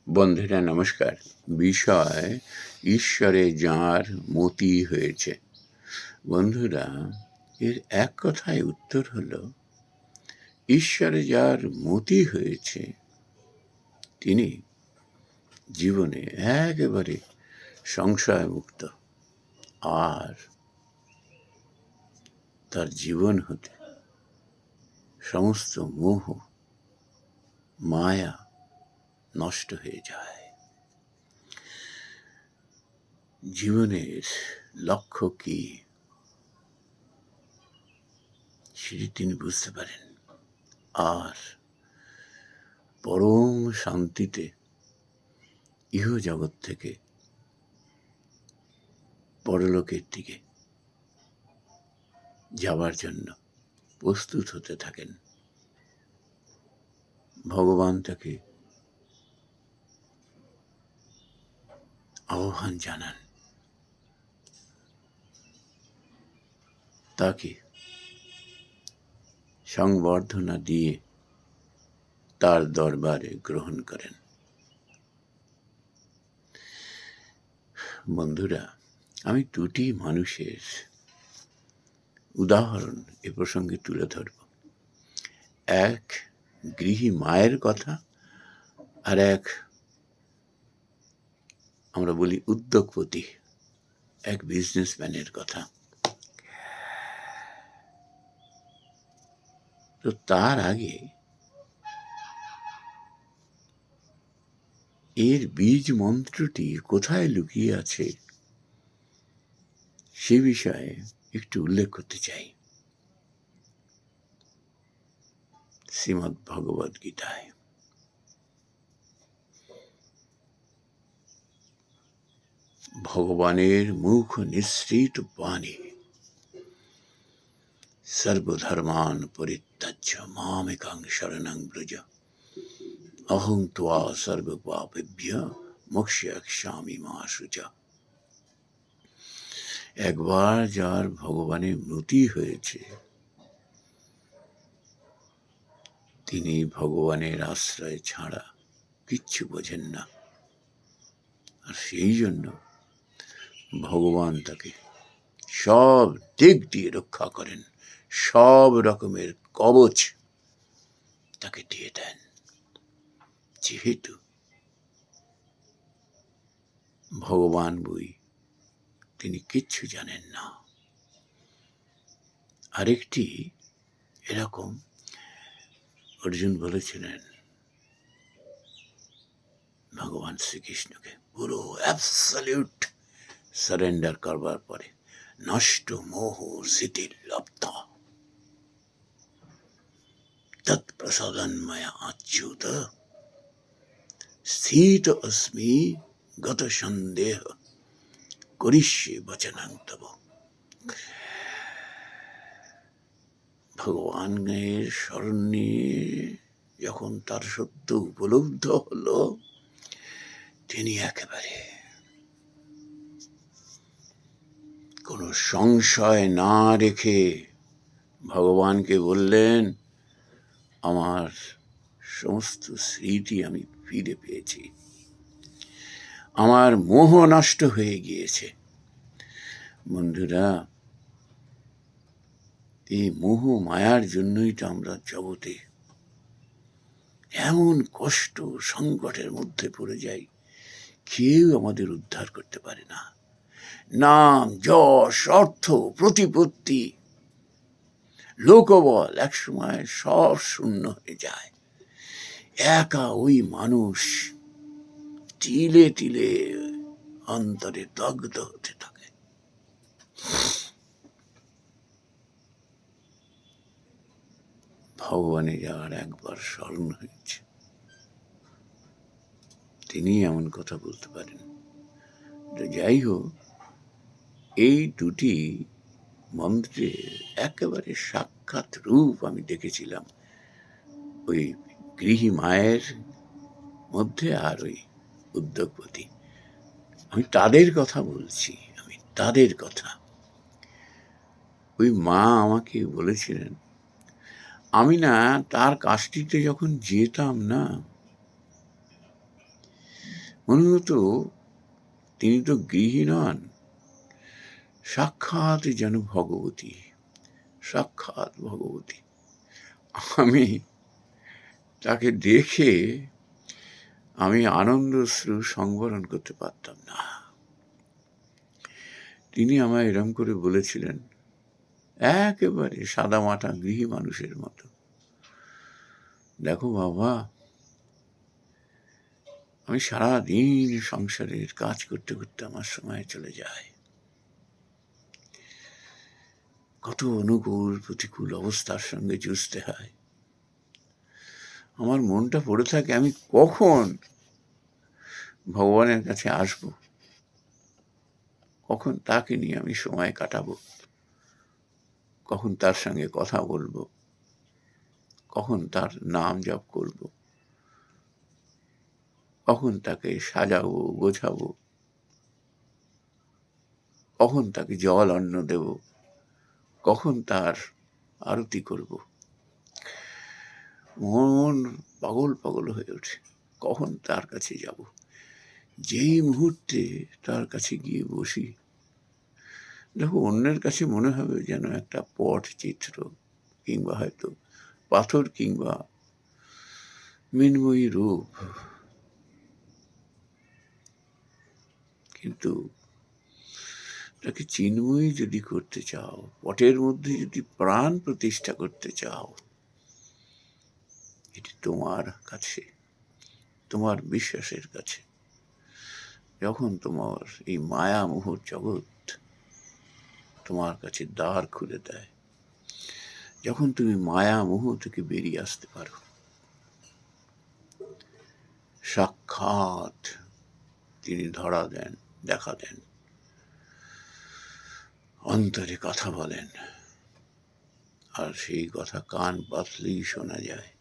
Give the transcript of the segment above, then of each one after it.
বন্ধুরা নমস্কার। বিষয় ঈশ্বরে যাঁর মতি হয়েছে। বন্ধুরা, এর এক কথায় উত্তর হলো, ঈশ্বরে যার মতি হয়েছে তিনি জীবনে একেবারে সংশয়মুক্ত, আর তার জীবন হতে সমস্ত মোহ মায়া নষ্ট হয়ে যায়। জীবনের লক্ষ্য কি সেটি তিনি বুঝতে পারেন, আর পরম শান্তিতে ইহজগৎ থেকে পরলোকের দিকে যাবার জন্য প্রস্তুত হতে থাকেন। ভগবান তাকে আহ্বান জানান, তাকে সংবর্ধনা দিয়ে তার দরবারে গ্রহণ করেন। বন্ধুরা, আমি দুটি মানুষের উদাহরণ এ প্রসঙ্গে তুলে ধরব। এক গৃহী মায়ের কথা, আর এক আমরা বলি উদ্যোগপতি, এক বিজনেসম্যানের কথা। তো তার আগে এর বীজ মন্ত্রটি কোথায় লুকিয়ে আছে সে বিষয়ে একটু উল্লেখ করতে চাই। শ্রীমদ্ ভগবদ গীতায় ভগবানের মুখ নিঃসৃত বাণী, সর্বধর্মান পরিত্যাজ্য মামেকাং শরণং ব্রজ, অহং ত্বা সর্বপাপেভ্যঃ মোক্ষয়িষ্যামি মা শুচা। একবার যার ভগবানের মতি হয়েছে তিনি ভগবানের আশ্রয় ছাড়া কিচ্ছু বোঝেন না, আর সেই জন্য ভগবান তাকে সব দিক দিয়ে রক্ষা করেন, সব রকমের কবচ তাকে দিয়ে দেন। যেহেতু ভগবান বই তিনি কিচ্ছু জানেন না। আরেকটি এরকম অর্জুন বলেছিলেন ভগবান শ্রীকৃষ্ণকে, পুরো অ্যাবসলিউট সারেন্ডার করবার পরে, নষ্ট মোহ স্মৃতির লব্ধা তৎপ্রসাদন্ময়া আচ্যুত স্থিত অস্মি গত সন্দেহ করিষ্যে বচনং তব। ভগবানের শরণ নিয়ে যখন তার সত্য উপলব্ধ হলো, তিনি একেবারে কোনো সংশয় না রেখে ভগবানকে বললেন, আমার সমস্ত স্মৃতি আমি ফিরে পেয়েছি, আমার মোহ নষ্ট হয়ে গিয়েছে। বন্ধুরা, এই মোহ মায়ার জন্যই তো আমরা জগতে এমন কষ্ট সংকটের মধ্যে পড়ে যাই, কেউ আমাদের উদ্ধার করতে পারে না। নাম, যশ, অর্থ, প্রতিপত্তি, লোকবল একসময় সব শূন্য হয়ে যায়। একা ওই মানুষ তিলে তিলে অন্তরে দগ্ধ হতে থাকে। ভগবানে যাওয়ার একবার স্মরণ হয়েছে, তিনি এমন কথা বলতে পারেন। যাই হোক, এই দুটি মন্ত্রের একেবারে সাক্ষাৎ রূপ আমি দেখেছিলাম ওই গৃহী মায়ের মধ্যে আর ওই উদ্যোগপতি। আমি তাদের কথা বলছি, আমি তাদের কথা। ওই মা আমাকে বলেছিলেন, আমি না তার কাজটিতে যখন যেতাম না, মনে হতো তিনি তো গৃহী নন, সাক্ষাৎ যেন ভগবতী, সাক্ষাৎ ভগবতী। আমি তাকে দেখে আমি আনন্দশ্রু সংবরণ করতে পারতাম না। তিনি আমায় এরম করে বলেছিলেন, একেবারে সাদামাটা গৃহী মানুষের মতো, দেখো বাবা, আমি সারাদিন সংসারের কাজ করতে করতে আমার সময় চলে যায়। কত অনুকূল প্রতিকূল অবস্থার সঙ্গে যুঝতে হয়। আমার মনটা পড়ে থাকে আমি কখন ভগবানের কাছে আসব, কখন তাকে নিয়ে আমি সময় কাটাবো, কখন তার সঙ্গে কথা বলবো, কখন তার নাম জপ করব, কখন তাকে সাজাবো গোছাবো, কখন তাকে জল অন্ন দেব, কখন তার আরতি করব। মন পাগল পাগল হয়ে ওঠে, কখন তার কাছে যাব। যেই মুহূর্তে তার কাছে গিয়ে বসি, দেখো অন্যের কাছে মনে হবে যেন একটা পটচিত্র, কিংবা হয়তো পাথর, কিংবা মৃন্ময়ী রূপ, কিন্তু তাকে চিন্ময়ী যদি করতে চাও, পটের মধ্যে যদি প্রাণ প্রতিষ্ঠা করতে চাও, এটি তোমার কাছে, তোমার বিশ্বাসের কাছে। যখন তোমার এই মায়ামোহ জগৎ তোমার কাছে দ্বার খুলে দেয়, যখন তুমি মায়ামোহ থেকে বেরিয়ে আসতে পারো, সাক্ষাৎ তিনি ধরা দেন, দেখা দেন, অন্তরে কথা বলেন, আর সেই কথা কান পাতলেই শোনা যায়।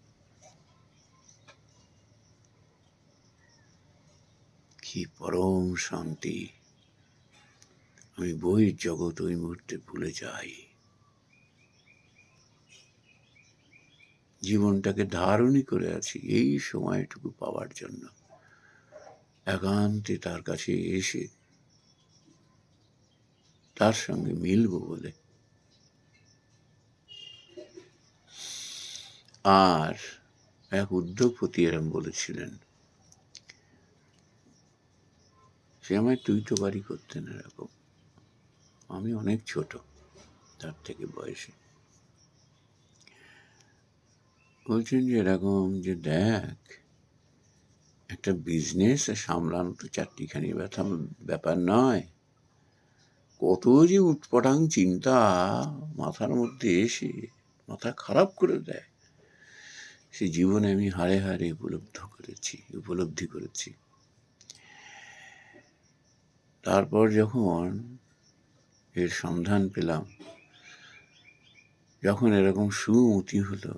কি পরম শান্তি! আমি বহির জগৎ ওই মুহূর্তে ভুলে যাই। জীবনটাকে ধারণই করে আছি এই সময়টুকু পাওয়ার জন্য, একান্তে তার কাছে এসে তার সঙ্গে মিলব বলে। আর এক উদ্যোগপতি এরম বলেছিলেন, সে আমায় তুই তো বাড়ি করতেন এরকম, আমি অনেক ছোট তার থেকে বয়সে। বলছেন যে এরকম যে দেখ, একটা বিজনেস সামলানো তো চারটিখানি ব্যাপার নয়, কত যে উটপটাং চিন্তা মাথার মধ্যে এসে মাথা খারাপ করে দেয়, সে জীবনে আমি হাড়ে হাড়ে উপলব্ধি করেছি। তারপর যখন এর সন্ধান পেলাম, যখন এরকম সুমতি হলো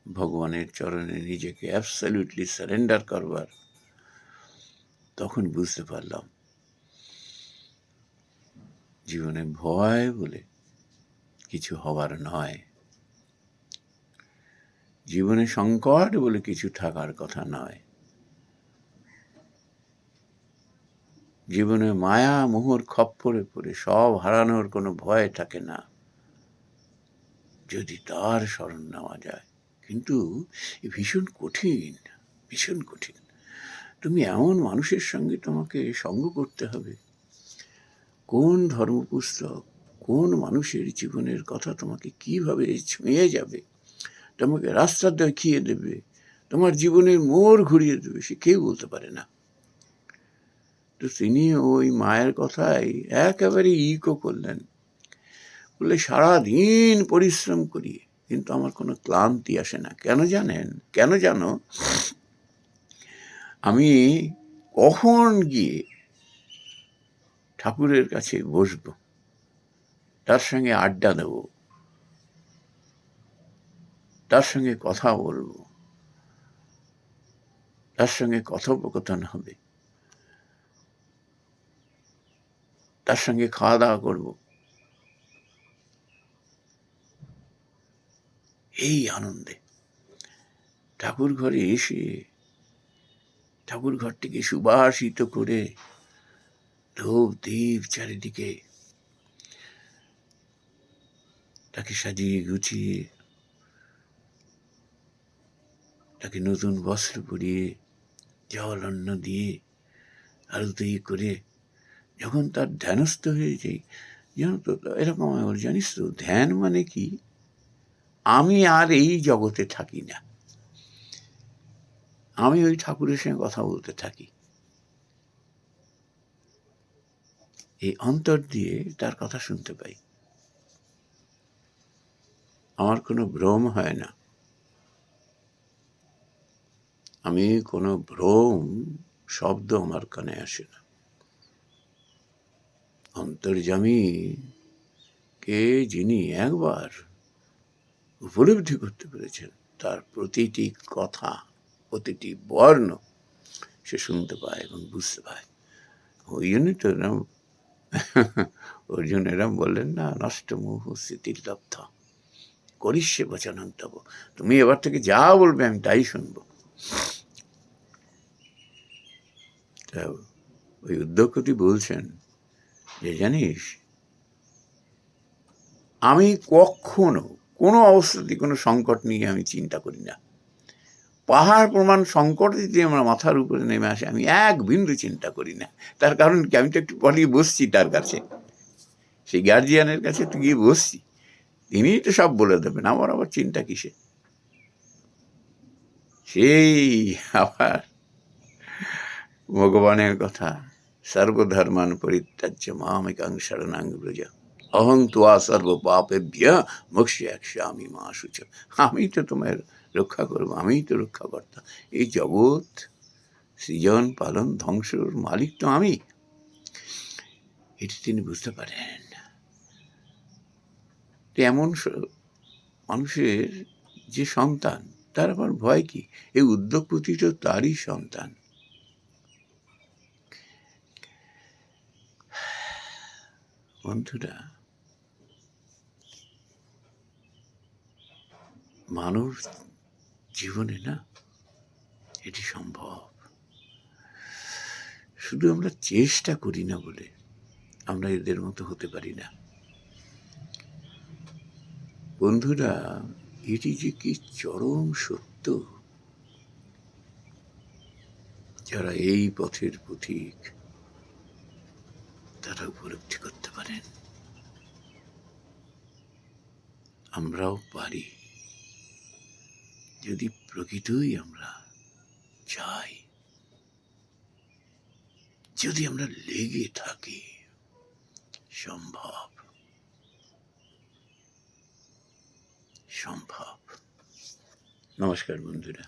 ভগবানের চরণে নিজেকে অ্যাবসলিউটলি সারেন্ডার করবার, তখন বুঝতে পারলাম জীবনে ভয় বলে কিছু হবার নয়, জীবনে সংকট বলে কিছু থাকার কথা নয়, জীবনে মায়া মোহর খপ্পরে পড়ে সব হারানোর কোনো ভয় থাকে না যদি তার শরণ নেওয়া যায়। কিন্তু ভীষণ কঠিন, ভীষণ কঠিন। তুমি এমন মানুষের সঙ্গে তোমাকে সঙ্গ করতে হবে, কোন ধর্মপুস্তক, কোন মানুষের জীবনের কথা তোমাকে কিভাবে ছুঁয়ে যাবে, তোমাকে রাস্তা দেখিয়ে দেবে, তোমার জীবনের মোড় ঘুরিয়ে দেবে, সে কেউ বলতে পারে না। তো তিনি ওই মায়ের কথাই একেবারে ইকো করলেন, বলে সারাদিন পরিশ্রম করি কিন্তু আমার কোনো ক্লান্তি আসে না। কেন জানেন? কেন জানো? আমি কখন গিয়ে ঠাকুরের কাছে বসবো, তার সঙ্গে আড্ডা দেব, তার সঙ্গে কথা বলবো, তার সঙ্গে কথোপকথন হবে, তার সঙ্গে খাওয়া দাওয়া করব, এই আনন্দে ঠাকুর ঘরে এসে ঠাকুর ঘরটিকে সুবাসিত করে ধূপ দীপ চারিদিকে তাকে সাজিয়ে গুছিয়ে, তাকে নতুন বস্ত্র পরিয়ে, জল অন্ন দিয়ে, আরতি করে যখন তার ধ্যানস্থ হয়ে যাই, জানো তো এরকম আমি বলি, জানিস তো ধ্যান মানে কি, আমি আর এই জগতে থাকি না, আমি ওই ঠাকুরের সঙ্গে কথা বলতে থাকি, এই অন্তর দিয়ে তার কথা শুনতে পাই, আমার কোনো ভ্রম হয় না, আমি কোনো ভ্রম শব্দ আমার কানে আসে না। অন্তর্যামী কে যিনি একবার উপলব্ধি করতে পেরেছেন, তার প্রতিটি কথা, প্রতিটি বর্ণ সে শুনতে পায় এবং বুঝতে পায়। ওই জন্যই তো এরম অর্জুন এরম বললেন না, নষ্ট মোহ স্মৃতির লব্ধ করিষ্যে বচনন্তব, তুমি এবার থেকে যা বলবে আমি তাই শুনবো। তা ওই উদ্যোগপতি বলছেন যে জানিস, আমি কখনো কোনো অবস্থাতে কোনো সংকট নিয়ে আমি চিন্তা করি না, পাহাড় প্রমাণ সংকট যদি আমার মাথার উপরে নেমে আসে আমি এক বিন্দু চিন্তা করি না। তার কারণ কি, আমি তো একটু পরেই বসছি তার কাছে, সেই গার্জিয়ানের কাছে তো গিয়ে বসছি, তিনিই তো সব বলে দেবেন, আমার আবার চিন্তা কিসে। সেই আবার ভগবানের কথা, সর্বধর্মান পরিত্যাজ্য মামেকাং শরণাং ব্রজ অহং ত্বা সর্ব পাপেভ্য মোক্ষয়িষ্যামি মা শুচ। আমি তো তোমার রক্ষা করবো, আমিই তো রক্ষাকর্তা, এই জগৎ সৃজন পালন ধ্বংসর মালিক তো আমি, এটি তিনি বুঝতে পারেন। এমন মানুষের যে সন্তান, তার আবার ভয় কি, এই উদ্যোগপতি তো তারই সন্তান। বন্ধুরা, মানব জীবনে না এটি সম্ভব, শুধু আমরা চেষ্টা করি না বলে আমরা এদের মতো হতে পারি না। বন্ধুরা, এটি যে কি চরম সত্য, যারা এই পথের পথিক তারা উপলব্ধি করতে পারেন। আমরাও পারি, যদি প্রকৃতই আমরা চাই, যদি আমরা লেগে থাকি, সম্ভব, সম্ভব। নমস্কার বন্ধুরা।